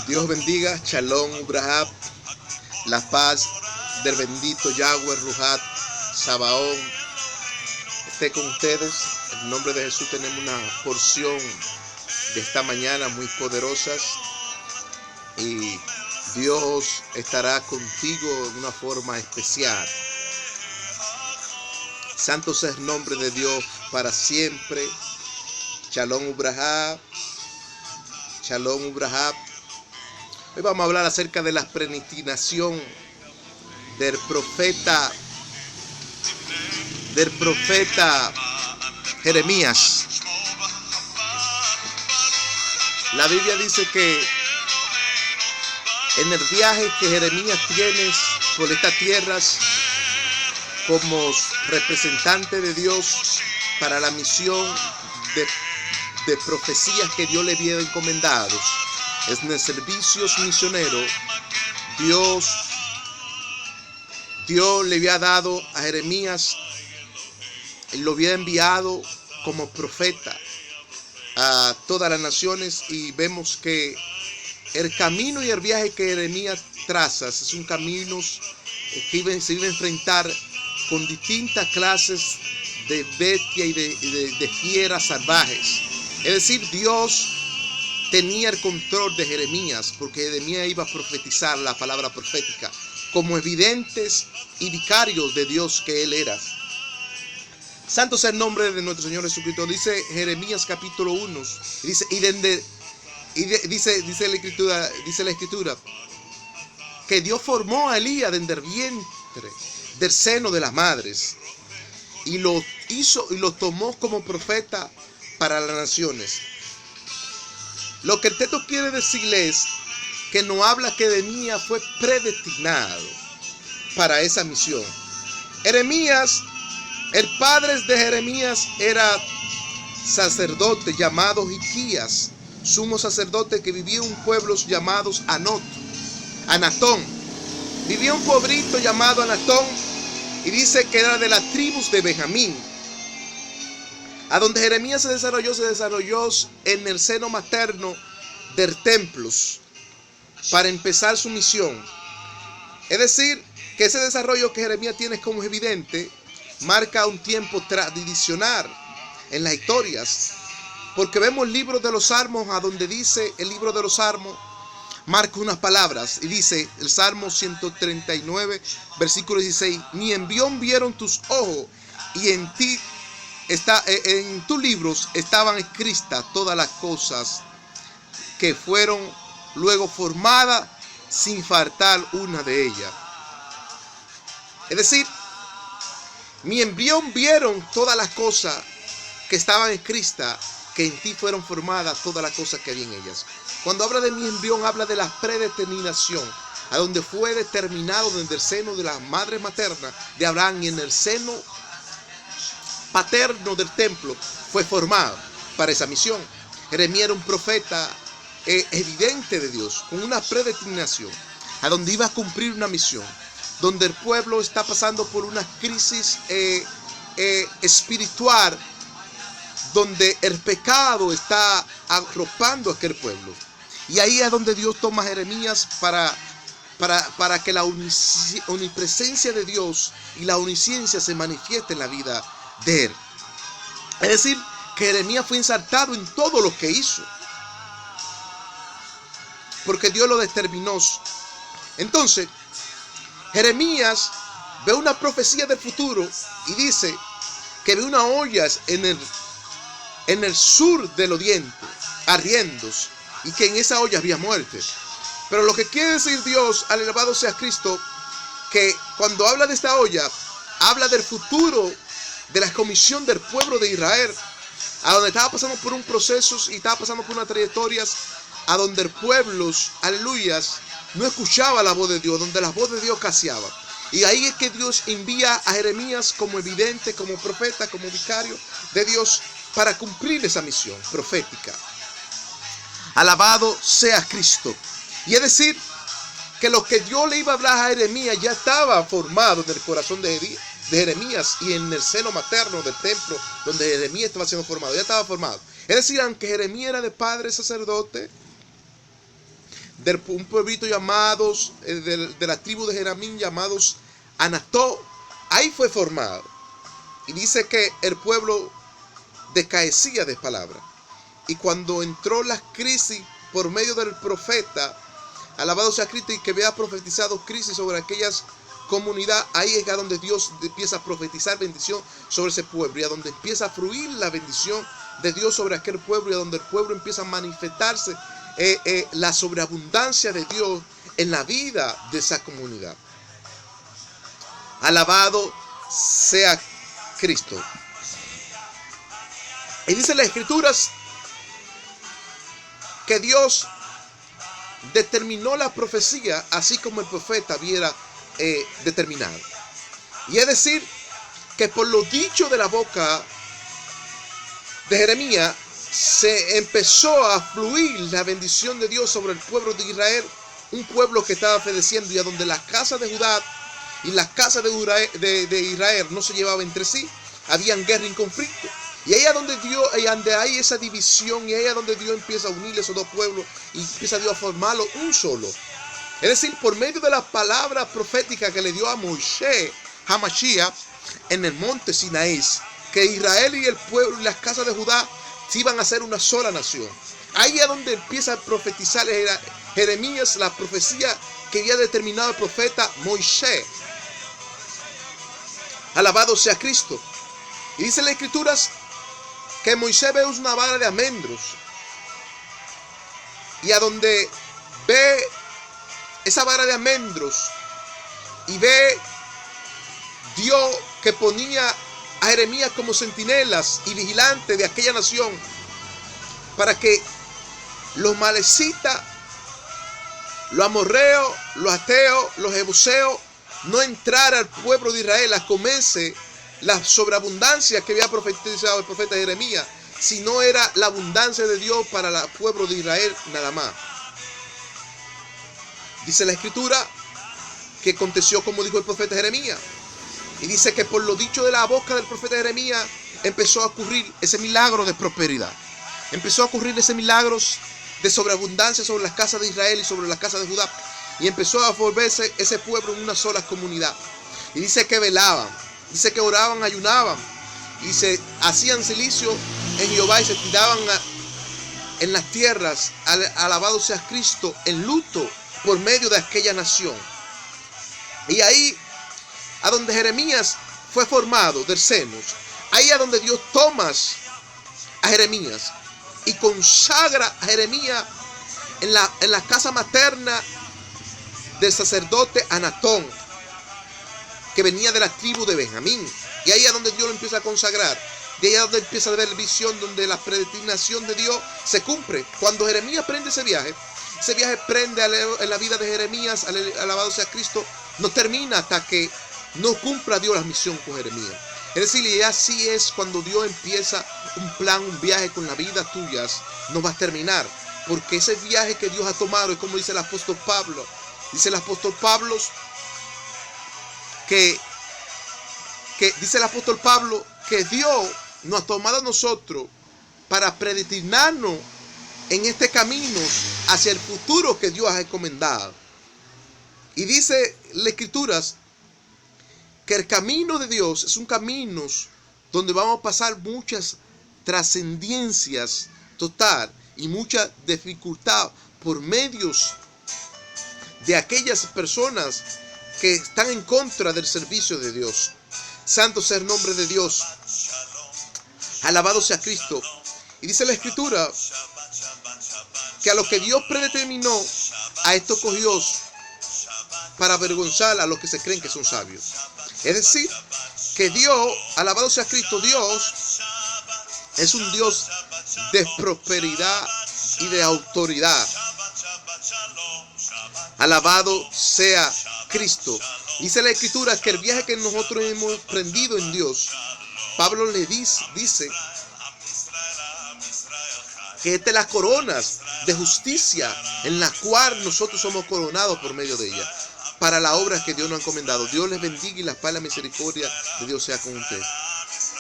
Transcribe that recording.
Dios bendiga, Shalom Ubrahab, la paz del bendito Yahweh Ruhat Sabaón esté con ustedes. En el nombre de Jesús tenemos una porción de esta mañana muy poderosas y Dios estará contigo de una forma especial. Santo sea el nombre de Dios para siempre. Shalom Ubrahab, Shalom Ubrahab. Hoy vamos a hablar acerca de la predestinación del profeta Jeremías. La Biblia dice que en el viaje que Jeremías tiene por estas tierras como representante de Dios para la misión de profecías que Dios le había encomendado, en el servicio misionero, Dios le había dado a Jeremías, lo había enviado como profeta a todas las naciones, y vemos que el camino y el viaje que Jeremías traza es un camino que se iba a enfrentar con distintas clases de bestias y de fieras salvajes. Es decir, Dios tenía el control de Jeremías, porque Jeremías iba a profetizar la palabra profética como evidentes y vicarios de Dios que él era. Santo sea el nombre de nuestro Señor Jesucristo. Dice Jeremías capítulo 1, dice la escritura que Dios formó a Elías desde el vientre del seno de las madres y lo hizo y lo tomó como profeta para las naciones. Lo que el texto quiere decirle es que no habla que Jeremías fue predestinado para esa misión. Jeremías, el padre de Jeremías era sacerdote llamado Hilquías, sumo sacerdote que vivía en un pueblo llamado Anatón. Vivía un pueblito llamado Anatón y dice que era de las tribus de Benjamín. A donde Jeremías se desarrolló en el seno materno del templo para empezar su misión. Es decir, que ese desarrollo que Jeremías tiene como evidente marca un tiempo tradicional en las historias, porque vemos el libro de los Salmos, a donde dice el libro de los Salmos, marca unas palabras y dice el Salmo 139, versículo 16: ni en visión vieron tus ojos, y en tus libros estaban escritas todas las cosas que fueron luego formadas, sin faltar una de ellas. Es decir, mi embrión vieron todas las cosas que estaban escritas, que en ti fueron formadas todas las cosas que había en ellas. Cuando habla de mi embrión, habla de la predestinación, a donde fue determinado desde el seno de la madre materna de Abraham, y en el seno paterno del templo fue formado para esa misión. Jeremías era un profeta evidente de Dios, con una predestinación, a donde iba a cumplir una misión, donde el pueblo está pasando por una crisis espiritual, donde el pecado está arropando a aquel pueblo. Y ahí es donde Dios toma a Jeremías para que la omnipresencia de Dios y la omnisciencia se manifieste en la vida de él. Es decir, que Jeremías fue insertado en todo lo que hizo, porque Dios lo determinó. Entonces, Jeremías ve una profecía del futuro y dice que ve unas ollas en el sur del oriente, ardiendos, y que en esa olla había muerte. Pero lo que quiere decir Dios, alabado sea Cristo, que cuando habla de esta olla, habla del futuro de la comisión del pueblo de Israel, a donde estaba pasando por un proceso y estaba pasando por unas trayectorias, a donde el pueblo, aleluyas, no escuchaba la voz de Dios, donde la voz de Dios caseaba. Y ahí es que Dios envía a Jeremías como evidente, como profeta, como vicario de Dios, para cumplir esa misión profética. Alabado sea Cristo. Y es decir, que lo que Dios le iba a hablar a Jeremías ya estaba formado en el corazón de Jeremías y en el seno materno del templo donde Jeremías estaba siendo formado, ya estaba formado. Es decir, aunque Jeremías era de padre sacerdote, un pueblito llamados, de la tribu de Jeramín, llamados Anató. Ahí fue formado. Y dice que el pueblo descaecía de palabra. Y cuando entró la crisis por medio del profeta, alabado sea Cristo, y que había profetizado crisis sobre aquellas comunidades, ahí es donde Dios empieza a profetizar bendición sobre ese pueblo, y a donde empieza a fluir la bendición de Dios sobre aquel pueblo, y a donde el pueblo empieza a manifestarse la sobreabundancia de Dios en la vida de esa comunidad. Alabado sea Cristo. Y dice las Escrituras que Dios determinó la profecía así como el profeta hubiera determinado. Y es decir, que por lo dicho de la boca de Jeremías se empezó a fluir la bendición de Dios sobre el pueblo de Israel, un pueblo que estaba fedeciendo, y a donde las casas de Judá y las casas de Israel no se llevaban entre sí, habían guerra y conflicto. Y ahí es donde Dios, donde hay esa división, y ahí es donde Dios empieza a unir esos dos pueblos y empieza Dios a formarlo un solo. Es decir, por medio de la palabra profética que le dio a Moisés, Hamashiach, en el monte Sinaí, que Israel y el pueblo y las casas de Judá se iban a hacer una sola nación. Ahí es donde empieza a profetizar Jeremías la profecía que había determinado el profeta Moisés. Alabado sea Cristo. Y dice las Escrituras que Moisés ve una vara de almendros, y a donde ve esa vara de almendros y ve Dios que ponía a Jeremías como centinelas y vigilantes de aquella nación, para que los malecitas, los amorreos, los ateos, los jebuseos no entrara al pueblo de Israel a comerse la sobreabundancia que había profetizado el profeta Jeremías, si no era la abundancia de Dios para el pueblo de Israel nada más. Dice la Escritura que aconteció como dijo el profeta Jeremías, y dice que por lo dicho de la boca del profeta Jeremías empezó a ocurrir ese milagro de prosperidad, empezó a ocurrir ese milagro de sobreabundancia sobre las casas de Israel y sobre las casas de Judá, y empezó a volverse ese pueblo en una sola comunidad. Y dice que velaban, dice que oraban, ayunaban, y se hacían silicio en Jehová, y se tiraban en las tierras, alabado sea Cristo, en luto por medio de aquella nación. Y ahí, a donde Jeremías fue formado del seno, ahí a donde Dios toma a Jeremías y consagra a Jeremías en la casa materna del sacerdote Anatón, que venía de la tribu de Benjamín. Y ahí es donde Dios lo empieza a consagrar. De ahí es donde empieza a ver visión, donde la predestinación de Dios se cumple. Cuando Jeremías prende ese viaje prende en la vida de Jeremías, alabado sea Cristo, no termina hasta que no cumpla Dios la misión con Jeremías. Es decir, y así es cuando Dios empieza un plan, un viaje con la vida tuya, no va a terminar. Porque ese viaje que Dios ha tomado es como dice el apóstol Pablo. Dice el apóstol Pablo que Dios nos ha tomado a nosotros para predestinarnos en este camino hacia el futuro que Dios ha encomendado. Y dice las Escrituras que el camino de Dios es un camino donde vamos a pasar muchas trascendencias total y mucha dificultad por medios de aquellas personas que están en contra del servicio de Dios. Santo sea el nombre de Dios. Alabado sea Cristo. Y dice la Escritura que a lo que Dios predeterminó, a esto cogió para avergonzar a los que se creen que son sabios. Es decir, que Dios, alabado sea Cristo, Dios es un Dios de prosperidad y de autoridad. Alabado sea Cristo. Dice la Escritura que el viaje que nosotros hemos emprendido en Dios, Pablo le dice que esta es las coronas de justicia en la cual nosotros somos coronados por medio de ella, para la obra que Dios nos ha encomendado. Dios les bendiga y la paz y la misericordia de Dios sea con ustedes.